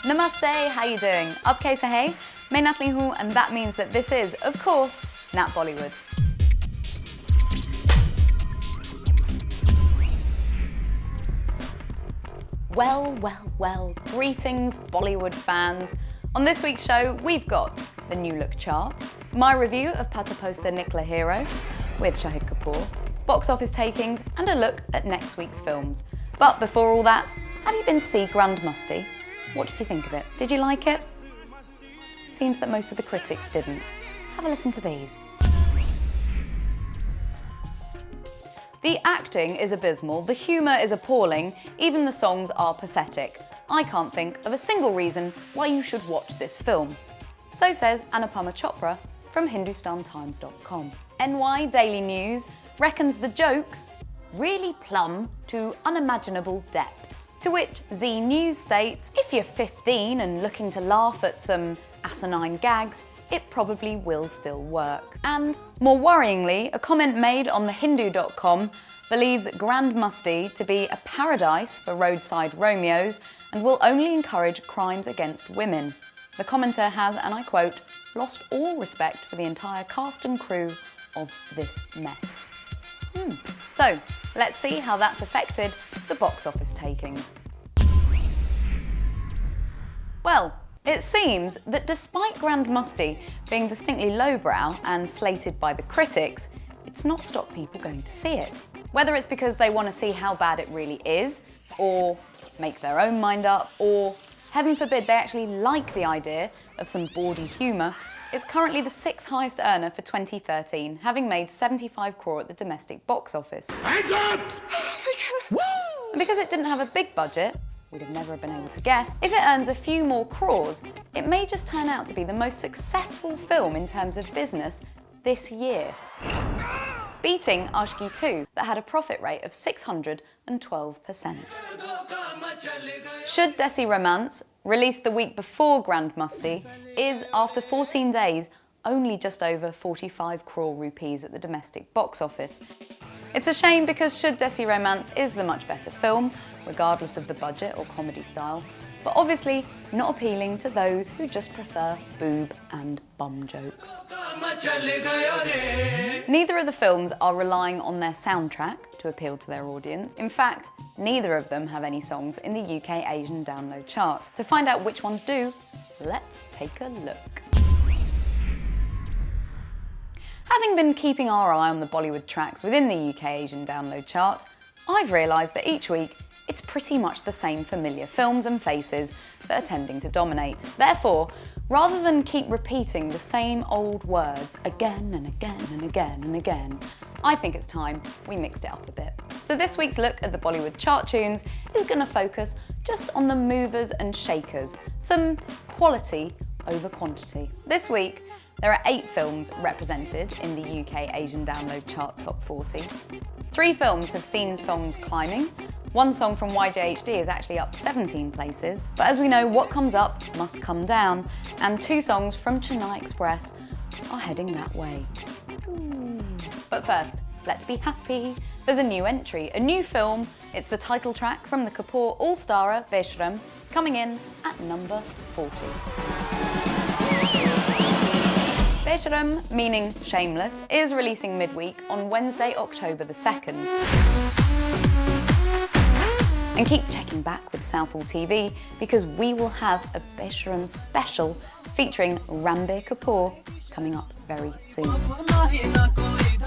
Namaste, how you doing? Up kaise hai? Main Natli hu, and that means that this is, of course, Nat Bollywood. Well, greetings Bollywood fans. On this week's show, we've got the New Look chart, my review of Phata Poster Nikhla Hero with Shahid Kapoor, box office takings, and a look at next week's films. But before all that, have you been to see Grand Musty? What did you think of it? Did you like it? Seems that most of the critics didn't. Have a listen to these. The acting is abysmal, the humour is appalling, even the songs are pathetic. I can't think of a single reason why you should watch this film. So says Anupama Chopra from HindustanTimes.com. NY Daily News reckons the jokes really plumb to unimaginable depths. To which Z News states, if you're 15 and looking to laugh at some asinine gags, it probably will still work. And more worryingly, a comment made on the Hindu.com believes Grand Musty to be a paradise for roadside Romeos and will only encourage crimes against women. The commenter has, and I quote, lost all respect for the entire cast and crew of this mess. So, let's see how that's affected the box office takings. Well, it seems that despite Grand Musty being distinctly lowbrow and slated by the critics, it's not stopped people going to see it. Whether it's because they want to see how bad it really is, or make their own mind up, or heaven forbid they actually like the idea of some bawdy humour, it's currently the 6th highest earner for 2013, having made 75 crore at the domestic box office. Hands up! And because it didn't have a big budget, we'd have never been able to guess, if it earns a few more crores, it may just turn out to be the most successful film in terms of business this year. Beating Ashki 2, that had a profit rate of 612%. Should Desi Romance, released the week before Grand Musty, is, after 14 days, only just over 45 crore rupees at the domestic box office. It's a shame because Should Desi Romance is the much better film, regardless of the budget or comedy style, but obviously not appealing to those who just prefer boob and bum jokes. Neither of the films are relying on their soundtrack to appeal to their audience. In fact, neither of them have any songs in the UK Asian download chart. To find out which ones do, let's take a look. Having been keeping our eye on the Bollywood tracks within the UK Asian download chart, I've realised that each week it's pretty much the same familiar films and faces that are tending to dominate. Therefore, rather than keep repeating the same old words again and again and again and again, I think it's time we mixed it up a bit. So this week's look at the Bollywood chart tunes is going to focus just on the movers and shakers, some quality over quantity. This week, there are 8 films represented in the UK Asian Download Chart Top 40. 3 films have seen songs climbing. 1 song from YJHD is actually up 17 places. But as we know, what comes up must come down. And 2 songs from Chennai Express are heading that way. But first, let's be happy. There's a new entry, a new film. It's the title track from the Kapoor all-starer Beshram, coming in at number 40. Beshram, meaning shameless, is releasing midweek on Wednesday, October the 2nd. And keep checking back with SouthallTv because we will have a Beshram special featuring Ranbir Kapoor coming up very soon.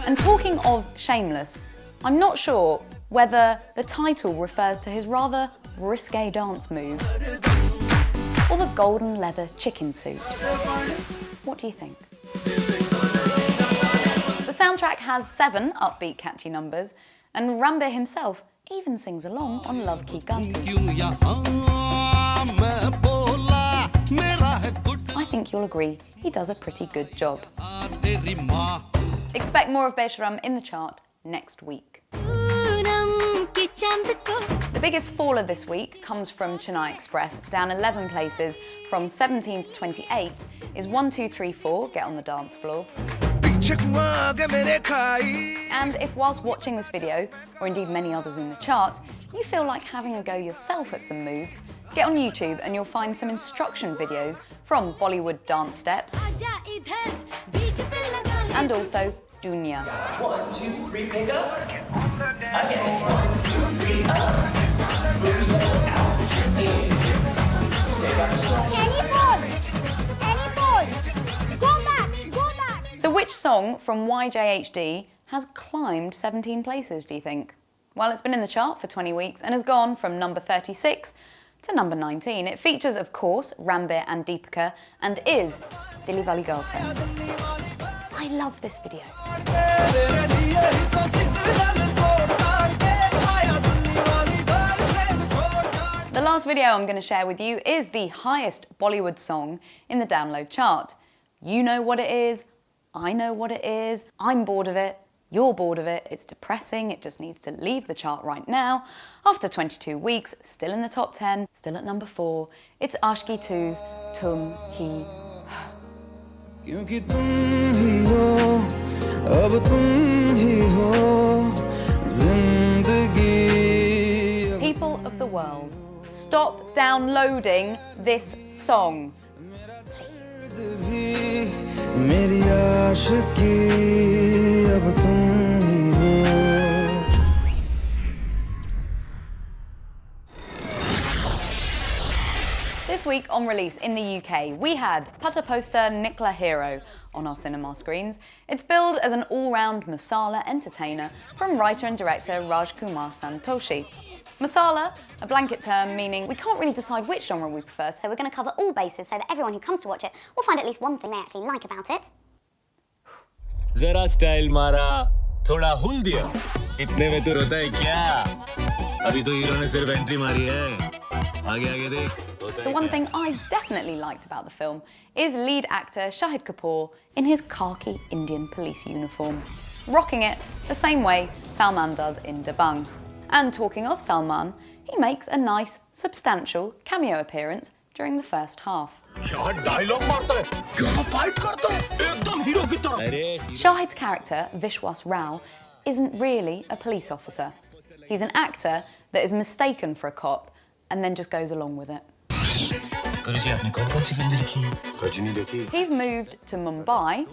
And talking of shameless, I'm not sure whether the title refers to his rather risque dance moves or the golden leather chicken suit. What do you think? The soundtrack has 7 upbeat catchy numbers, and Ranbir himself even sings along on Love Ki Ganti. I think you'll agree he does a pretty good job. Expect more of Beshram in the chart next week. The biggest faller this week comes from Chennai Express, down 11 places from 17 to 28, is 1, 2, 3, 4, Get on the Dance Floor. And if whilst watching this video, or indeed many others in the chart, you feel like having a go yourself at some moves, Get on YouTube and you'll find some instruction videos from Bollywood dance steps and also Dunya. 1, 2, 3, pick up. Okay. 1, 2, 3, up. So which song from YJHD has climbed 17 places, do you think? Well, it's been in the chart for 20 weeks and has gone from number 36 to number 19. It features, of course, Ranbir and Deepika and is Dilli Wali Girlfriend. I love this video. The last video I'm going to share with you is the highest Bollywood song in the download chart. You know what it is, I know what it is, I'm bored of it, you're bored of it, it's depressing, it just needs to leave the chart right now. After 22 weeks, still in the top 10, still at number 4, it's Ashki 2's Tum Hi Ho. People of the world, stop downloading this song, please. This week on release in the UK, we had Phata Poster Nikhla Hero on our cinema screens. It's billed as an all-round Masala entertainer from writer and director Rajkumar Santoshi. Masala, a blanket term meaning we can't really decide which genre we prefer, so we're going to cover all bases so that everyone who comes to watch it will find at least one thing they actually like about it. Zara style mara, thoda hul diya. Itne mein tu rota hai kya? Abhi to hero ne sirf entry mari hai. Aage dekh. The one thing I definitely liked about the film is lead actor Shahid Kapoor in his khaki Indian police uniform, rocking it the same way Salman does in Dabangg. And talking of Salman, he makes a nice, substantial cameo appearance during the first half. Shahid's character, Vishwas Rao, isn't really a police officer. He's an actor that is mistaken for a cop and then just goes along with it. He's moved to Mumbai.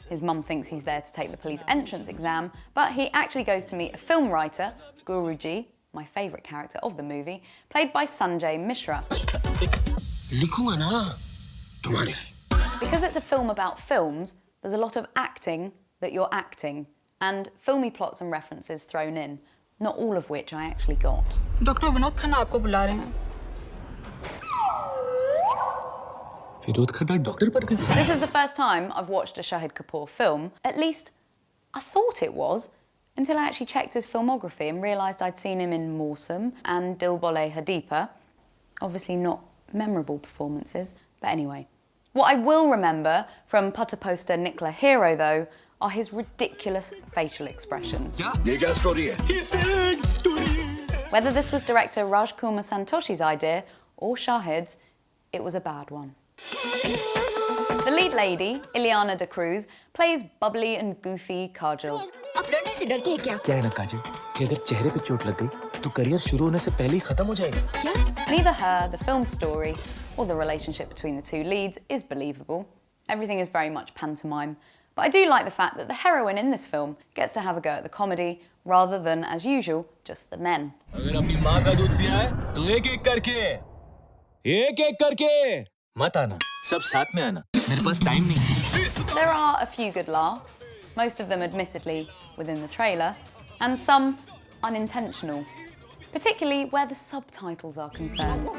His mum thinks he's there to take the police entrance exam, but he actually goes to meet a film writer, Guruji, my favourite character of the movie, played by Sanjay Mishra. Because it's a film about films, there's a lot of acting that you're acting, and filmy plots and references thrown in, not all of which I actually got. Dr. Vinod Khanna aapko bula rahe hain. This is the first time I've watched a Shahid Kapoor film. At least I thought it was, until I actually checked his filmography and realised I'd seen him in Mausam and Dil Bole Hadipa. Obviously not memorable performances, but anyway. What I will remember from Phata Poster Nikhla Hero, though, are his ridiculous facial expressions. Whether this was director Rajkumar Santoshi's idea or Shahid's, it was a bad one. The lead lady, Ileana De Cruz, plays bubbly and goofy Kajal. Neither her, the film's story, or the relationship between the two leads is believable. Everything is very much pantomime. But I do like the fact that the heroine in this film gets to have a go at the comedy, rather than, as usual, just the men. There are a few good laughs, most of them admittedly within the trailer, and some unintentional, particularly where the subtitles are concerned.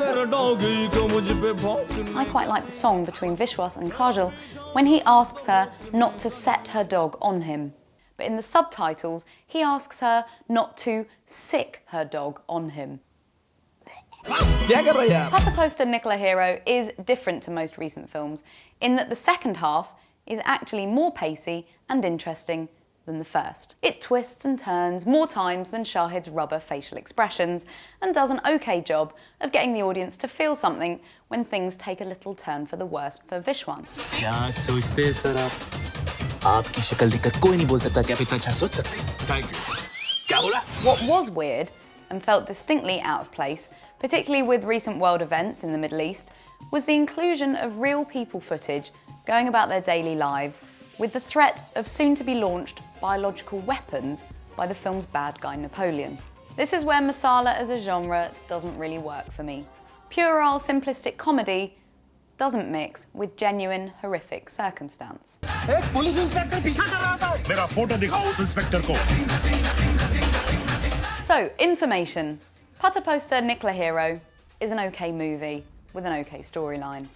I quite like the song between Vishwas and Kajal when he asks her not to set her dog on him. But in the subtitles, he asks her not to sick her dog on him. Phata Poster Nikhla Hero is different to most recent films in that the second half is actually more pacey and interesting than the first. It twists and turns more times than Shahid's rubber facial expressions and does an okay job of getting the audience to feel something when things take a little turn for the worst for Vishwan. What was weird and felt distinctly out of place, particularly with recent world events in the Middle East, was the inclusion of real people footage going about their daily lives with the threat of soon-to-be-launched biological weapons by the film's bad guy Napoleon. This is where Masala as a genre doesn't really work for me. Puerile, simplistic comedy doesn't mix with genuine, horrific circumstance. So, in summation, Phata Poster Nikhla Hero is an okay movie with an okay storyline.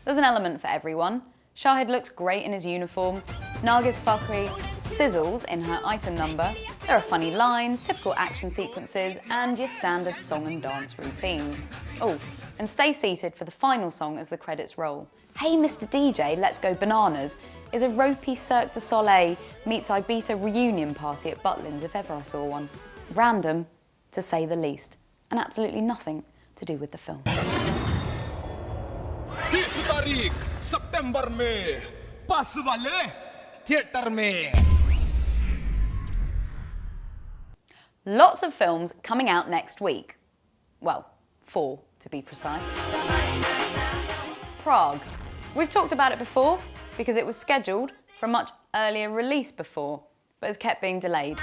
There's an element for everyone. Shahid looks great in his uniform, Nargis Fakhri sizzles in her item number, there are funny lines, typical action sequences, and your standard song and dance routines. Oh, and stay seated for the final song as the credits roll. Hey Mr. DJ, Let's Go Bananas is a ropey Cirque du Soleil meets Ibiza reunion party at Butlins if ever I saw one. Random, to say the least, and absolutely nothing to do with the film. 20 तारीख सितंबर में पास वाले theatre में. Lots of films coming out next week. Well, 4 to be precise. Prague. We've talked about it before because it was scheduled for a much earlier release before, but has kept being delayed.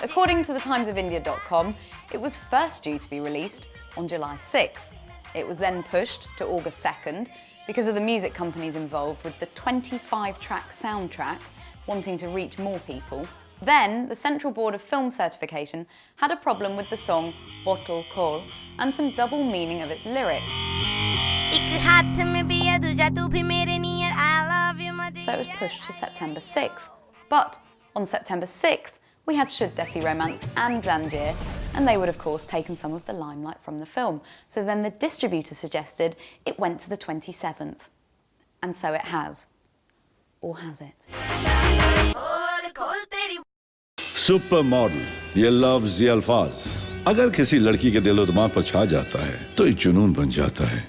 According to the timesofindia.com, it was first due to be released on July 6th. It was then pushed to August 2nd because of the music companies involved with the 25-track soundtrack wanting to reach more people. Then, the Central Board of Film Certification had a problem with the song Bottle Call and some double meaning of its lyrics. So it was pushed to September 6th. But on September 6th, we had Shud Desi Romance and Zanjeer, and they would of course taken some of the limelight from the film. So then the distributor suggested it went to the 27th. And so it has. Or has it? Super model ये लफ्ज़ ये अल्फाज अगर किसी लड़की के दिलो दिमाग पर छा जाता है तो ये जुनून बन जाता है.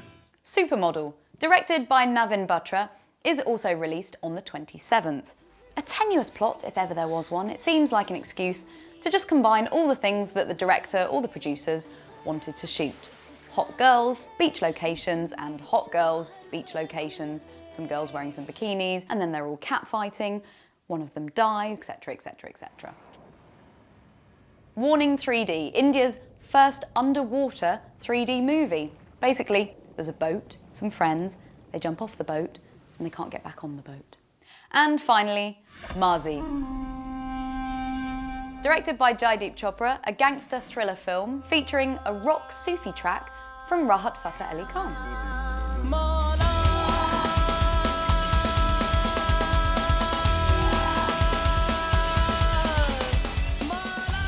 Supermodel, directed by Navin Batra, is also released on the 27th. A tenuous plot, if ever there was one. It seems like an excuse to just combine all the things that the director or the producers wanted to shoot. Hot girls, beach locations, and hot girls, beach locations. Some girls wearing some bikinis, and then they're all catfighting. One of them dies, etc, etc, etc. Warning 3D, India's first underwater 3D movie. Basically, there's a boat, some friends, they jump off the boat, and they can't get back on the boat. And finally, Maazi. Directed by Jaideep Chopra, a gangster thriller film featuring a rock Sufi track from Rahat Fateh Ali Khan.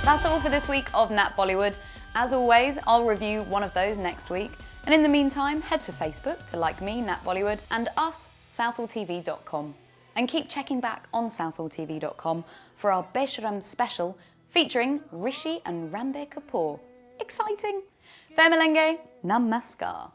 That's all for this week of Nat Bollywood. As always, I'll review one of those next week. And in the meantime, head to Facebook to like me, Nat Bollywood, and us, SouthallTv.com. And keep checking back on SouthallTv.com for our Besharam special featuring Rishi and Ranbir Kapoor. Exciting! Fay milenge, namaskar.